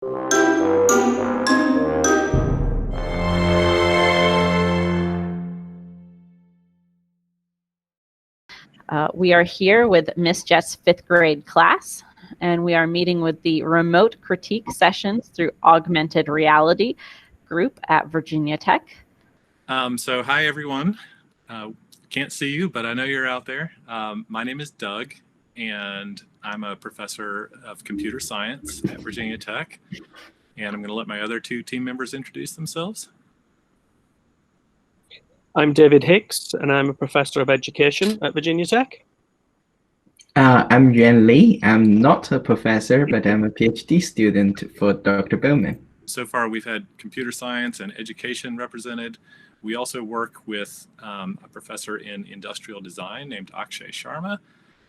We are here with Miss Jet's 5th grade class, and we are meeting with the remote critique sessions through augmented reality group at Virginia Tech. So hi everyone. Can't see you, but I know you're out there. My name is Doug, and I'm a professor of computer science at Virginia Tech. And I'm going to let my other 2 team members introduce themselves. I'm David Hicks, and I'm a professor of education at Virginia Tech. I'm Yuan Li. I'm not a professor, but I'm a PhD student for Dr. Bowman. So far, we've had computer science and education represented. We also work with a professor in industrial design named Akshay Sharma,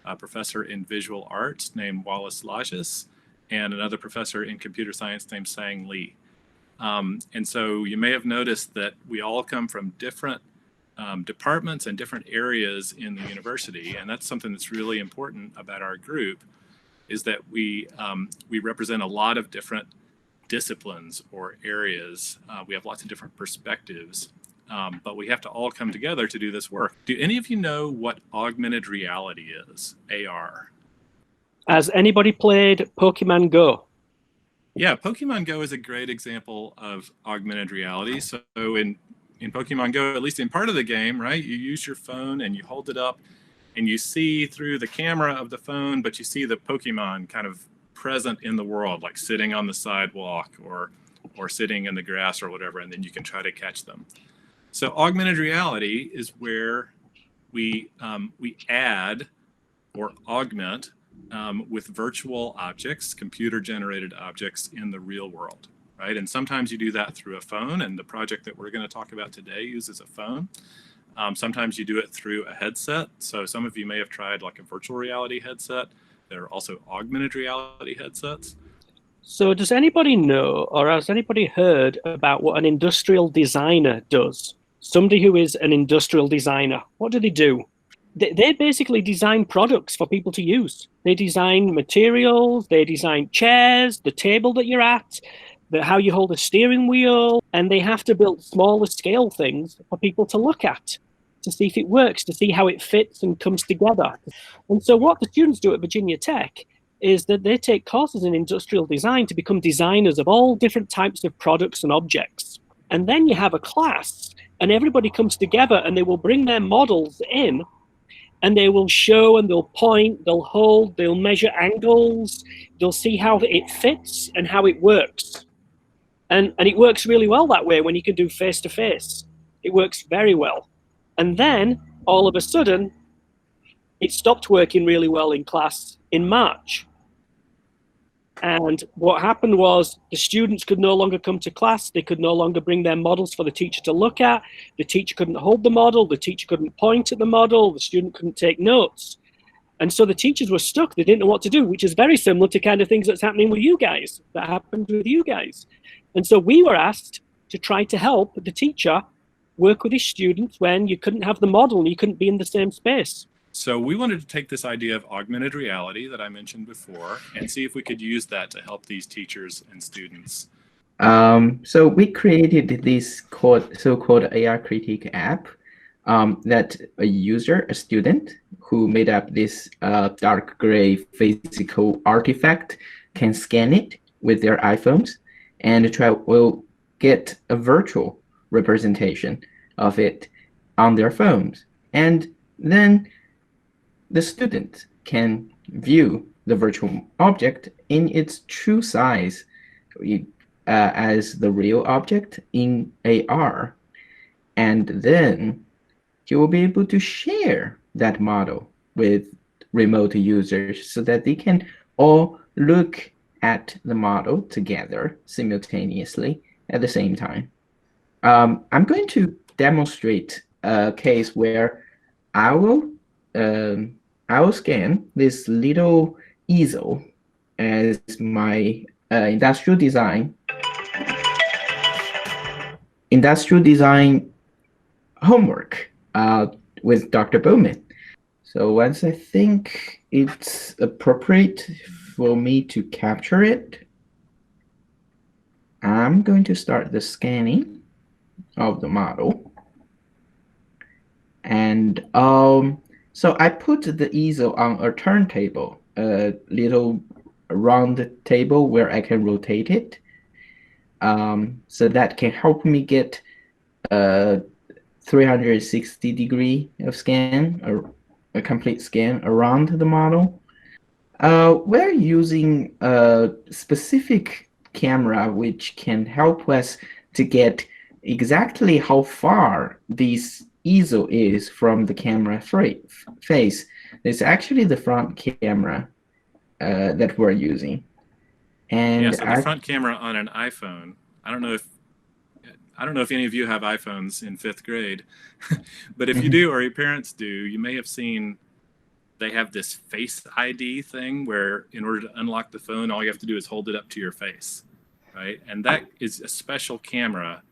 a professor in visual arts named Wallace Lajas, and another professor in computer science named Sang Lee. And so you may have noticed that we all come from different departments and different areas in the university, and that's something that's really important about our group, is that we represent a lot of different disciplines or areas. We have lots of different perspectives, but we have to all come together to do this work. Do any of you know what augmented reality is, AR? Has anybody played Pokemon Go? Yeah, Pokemon Go is a great example of augmented reality. So in Pokemon Go, at least in part of the game, right, you use your phone and you hold it up and you see through the camera of the phone, but you see the Pokemon kind of present in the world, like sitting on the sidewalk or sitting in the grass or whatever, and then you can try to catch them. So augmented reality is where we add or augment with virtual objects, computer-generated objects in the real world. Right? And sometimes you do that through a phone, and the project that we're going to talk about today uses a phone. Sometimes you do it through a headset. So some of you may have tried like a virtual reality headset. There are also augmented reality headsets. So does anybody know, or has anybody heard about what an industrial designer does? Somebody who is an industrial designer, what do? They basically design products for people to use. They design materials, they design chairs, the table that you're at, how you hold a steering wheel, and they have to build smaller scale things for people to look at, to see if it works, to see how it fits and comes together. And so what the students do at Virginia Tech is that they take courses in industrial design to become designers of all different types of products and objects. And then you have a class, and everybody comes together, and they will bring their models in, and they will show and they'll point, they'll hold, they'll measure angles, they'll see how it fits and how it works. And it works really well that way when you can do face-to-face. It works very well. And then, all of a sudden, it stopped working really well in class in March. And what happened was the students could no longer come to class. They could no longer bring their models for the teacher to look at. The teacher couldn't hold the model. The teacher couldn't point at the model. The student couldn't take notes. And so the teachers were stuck. They didn't know what to do, which is very similar to kind of things that's happening with you guys, that happened with you guys. And so we were asked to try to help the teacher work with his students when you couldn't have the model and you couldn't be in the same space. So we wanted to take this idea of augmented reality that I mentioned before and see if we could use that to help these teachers and students. So we created this so-called AR Critique app that a student who made up this dark gray physical artifact can scan it with their iPhones and will get a virtual representation of it on their phones. And then the student can view the virtual object in its true size as the real object in AR. And then you will be able to share that model with remote users so that they can all look at the model together simultaneously at the same time. I'm going to demonstrate a case where I will scan this little easel as my industrial design homework with Dr. Bowman. So once I think it's appropriate for me to capture it, I'm going to start the scanning of the model. And so I put the easel on a turntable, a little round table where I can rotate it. So that can help me get a 360-degree of scan, or a complete scan around the model. We're using a specific camera which can help us to get exactly how far this easel is from the camera face. It's actually the front camera that we're using. And yeah, so the front camera on an iPhone, I don't know if any of you have iPhones in 5th grade, but if you do, or your parents do, you may have seen they have this Face ID thing where in order to unlock the phone, all you have to do is hold it up to your face, right? And that is a special camera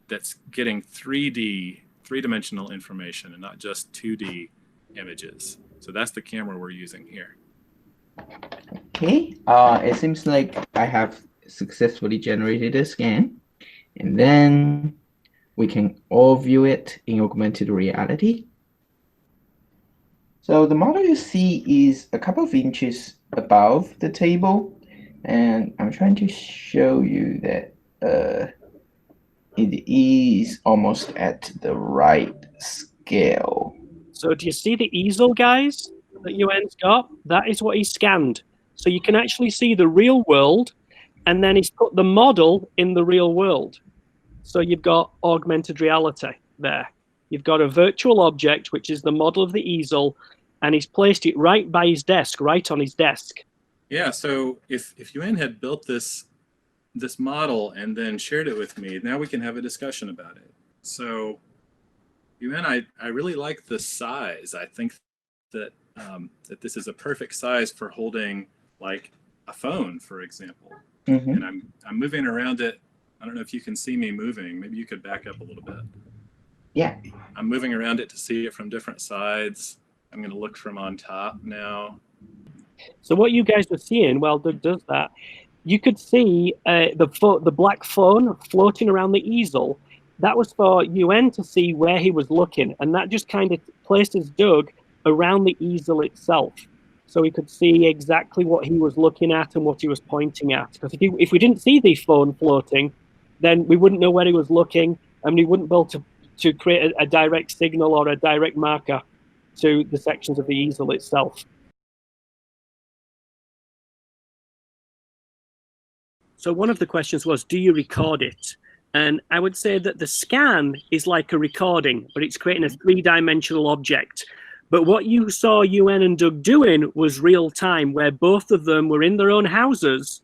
that's getting 3D, three-dimensional information and not just 2D images. So that's the camera we're using here. Okay, it seems like I have successfully generated a scan, and then we can all view it in augmented reality. So the model you see is a couple of inches above the table, and I'm trying to show you that it is almost at the right scale. So do you see the easel, guys, that Yuen's got? That is what he scanned. So you can actually see the real world, and then he's put the model in the real world. So you've got augmented reality there. You've got a virtual object, which is the model of the easel, and he's placed it right by his desk, right on his desk. Yeah, so if Yuen had built this model and then shared it with me, now we can have a discussion about it. So Yuen, I really like the size. I think that that this is a perfect size for holding like a phone, for example. Mm-hmm. And I'm moving around it. I don't know if you can see me moving. Maybe you could back up a little bit. Yeah. I'm moving around it to see it from different sides. I'm going to look from on top now. So what you guys were seeing while Doug does that, you could see the black phone floating around the easel. That was for Yuen to see where he was looking, and that just kind of places Doug around the easel itself, so he could see exactly what he was looking at and what he was pointing at. Because if we didn't see the phone floating, then we wouldn't know where he was looking, and we wouldn't be able to create a direct signal or a direct marker to the sections of the easel itself. So one of the questions was, do you record it? And I would say that the scan is like a recording, but it's creating a three-dimensional object. But what you saw Yuen and Doug doing was real time, where both of them were in their own houses,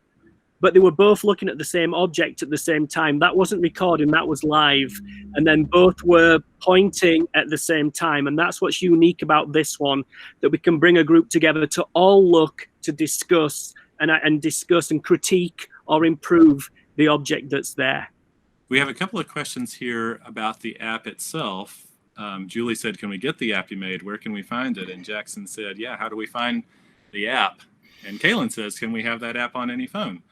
but they were both looking at the same object at the same time. That wasn't recording, that was live. And then both were pointing at the same time. And that's what's unique about this one, that we can bring a group together to all look, to discuss and critique or improve the object that's there. We have a couple of questions here about the app itself. Julie said, can we get the app you made? Where can we find it? And Jackson said, yeah, how do we find the app? And Kaylin says, can we have that app on any phone?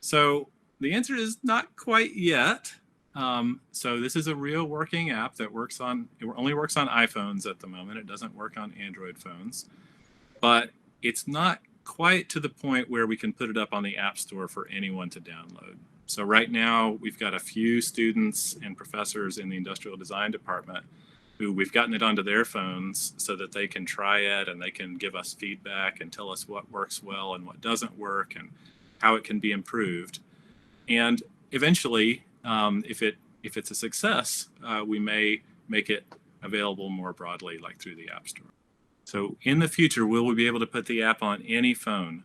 So the answer is not quite yet. So this is a real working app that only works on iPhones at the moment. It doesn't work on Android phones, but it's not quite to the point where we can put it up on the App Store for anyone to download. So right now we've got a few students and professors in the industrial design department who we've gotten it onto their phones so that they can try it and they can give us feedback and tell us what works well and what doesn't work and how it can be improved. And eventually, if it's a success, we may make it available more broadly, like through the App Store. So in the future, will we be able to put the app on any phone?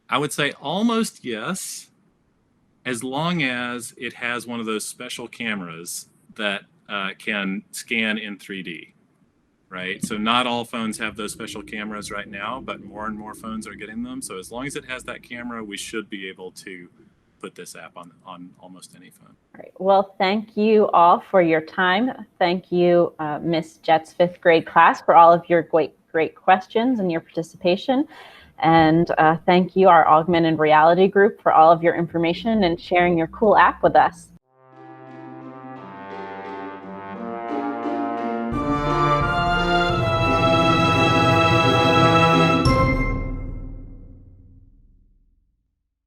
I would say almost yes, as long as it has one of those special cameras that can scan in 3D, right? So not all phones have those special cameras right now, but more and more phones are getting them. So as long as it has that camera, we should be able to put this app on almost any phone. All right. Well, thank you all for your time. Thank you, Miss Jet's 5th grade class, for all of your great questions and your participation. And thank you, our augmented reality group, for all of your information and sharing your cool app with us.